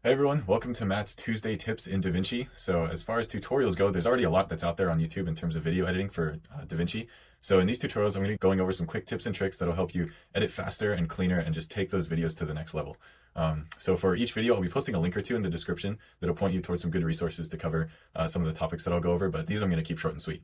Hey everyone, welcome to Matt's Tuesday Tips in Davinci. So as far as tutorials go, there's already a lot that's out there on YouTube in terms of video editing for Davinci. So in these tutorials, I'm going to be going over some quick tips and tricks that'll help you edit faster and cleaner and just take those videos to the next level. So for each video, I'll be posting a link or two in the description that'll point you towards some good resources to cover some of the topics that I'll go over, but these I'm going to keep short and sweet.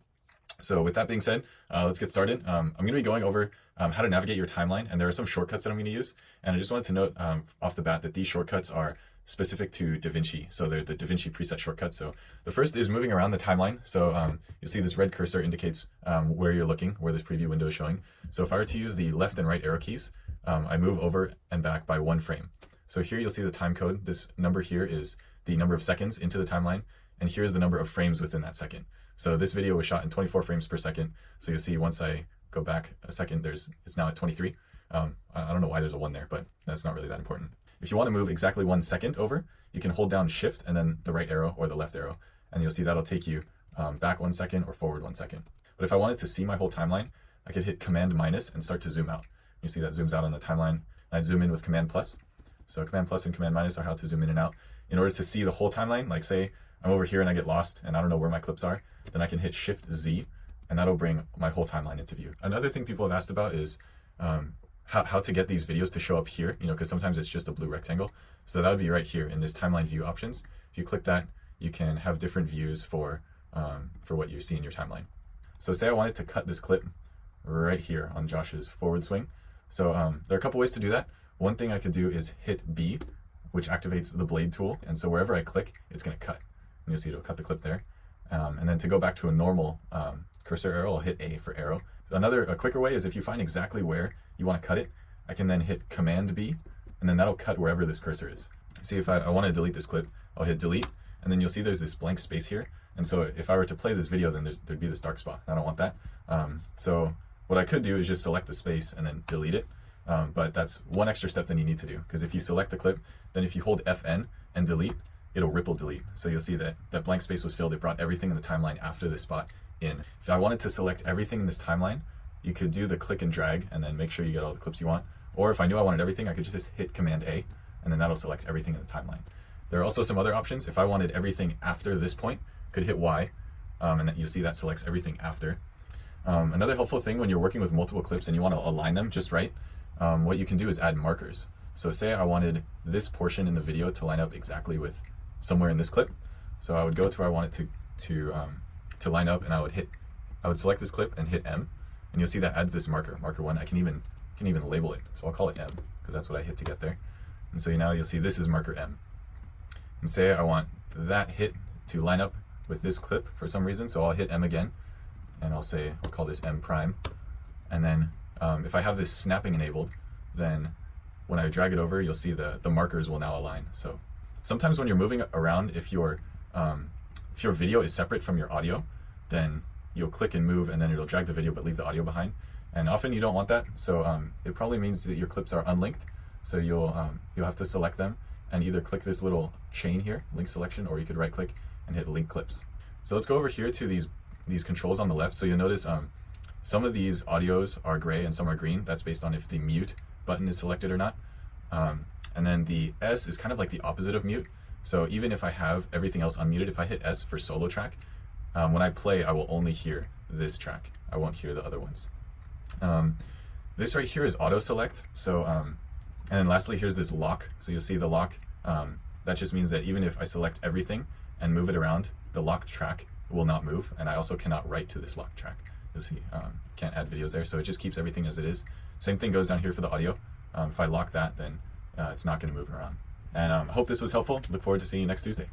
So with that being said, let's get started. I'm going to be going over how to navigate your timeline, and there are some shortcuts that I'm going to use. And I just wanted to note off the bat that these shortcuts are specific to Davinci. So they're the Davinci preset shortcuts. So the first is moving around the timeline. So you'll see this red cursor indicates where you're looking, where this preview window is showing. So if I were to use the left and right arrow keys, I move over and back by 1 frame. So here you'll see the time code. This number here is the number of seconds into the timeline, and here's the number of frames within that second. So this video was shot in 24 frames per second. So you'll see once I go back a second, it's now at 23. I don't know why there's a 1 there, but that's not really that important. If you want to move exactly 1 second over, you can hold down Shift and then the right arrow or the left arrow, and you'll see that'll take you back 1 second or forward 1 second. But if I wanted to see my whole timeline, I could hit Command minus and start to zoom out. You see that zooms out on the timeline. I'd zoom in with Command plus. So Command plus and Command minus are how to zoom in and out. In order to see the whole timeline, like say I'm over here and I get lost and I don't know where my clips are, then I can hit Shift Z and that'll bring my whole timeline into view. Another thing people have asked about is how to get these videos to show up here, because sometimes it's just a blue rectangle. So that would be right here in this timeline view options. If you click that, you can have different views for what you see in your timeline. So say I wanted to cut this clip right here on Josh's forward swing. So there are a couple ways to do that. One thing I could do is hit B, which activates the blade tool. And so wherever I click, it's going to cut. And you'll see it'll cut the clip there. And then to go back to a normal cursor arrow, I'll hit A for arrow. So a quicker way is if you find exactly where you want to cut it, I can then hit Command B, and then that'll cut wherever this cursor is. See, if I want to delete this clip, I'll hit delete, and then you'll see there's this blank space here. And so if I were to play this video, then there'd be this dark spot. I don't want that. So what I could do is just select the space and then delete it. But that's one extra step that you need to do, because if you select the clip, then if you hold FN and delete, it'll ripple delete. So you'll see that that blank space was filled. It brought everything in the timeline after this spot in. If I wanted to select everything in this timeline, you could do the click and drag and then make sure you get all the clips you want. Or if I knew I wanted everything, I could just hit Command A, and then that'll select everything in the timeline. There are also some other options. If I wanted everything after this point, I could hit Y, and then you'll see that selects everything after. Another helpful thing when you're working with multiple clips and you want to align them just right, what you can do is add markers. So say I wanted this portion in the video to line up exactly with somewhere in this clip. So I would go to where I want it to line up, and I would select this clip and hit M, and you'll see that adds this marker 1. I can even label it. So I'll call it M because that's what I hit to get there. And so now you'll see this is marker M. And say I want that hit to line up with this clip for some reason, so I'll hit M again, and I'll call this M prime. And then if I have this snapping enabled, then when I drag it over, you'll see the markers will now align. So sometimes when you're moving around, if your video is separate from your audio, then you'll click and move, and then it'll drag the video but leave the audio behind. And often you don't want that, so it probably means that your clips are unlinked. So you'll have to select them and either click this little chain here, link selection, or you could right click and hit link clips. So let's go over here to these controls on the left. So you'll notice some of these audios are gray and some are green. That's based on if the mute button is selected or not. And then the S is kind of like the opposite of mute. So even if I have everything else unmuted, if I hit S for solo track, when I play, I will only hear this track. I won't hear the other ones. This right here is auto select. So, and then lastly, here's this lock. So you'll see the lock. That just means that even if I select everything and move it around, the locked track will not move. And I also cannot write to this locked track. You'll see, can't add videos there. So it just keeps everything as it is. Same thing goes down here for the audio. If I lock that, then it's not going to move around. And I hope this was helpful. Look forward to seeing you next Tuesday.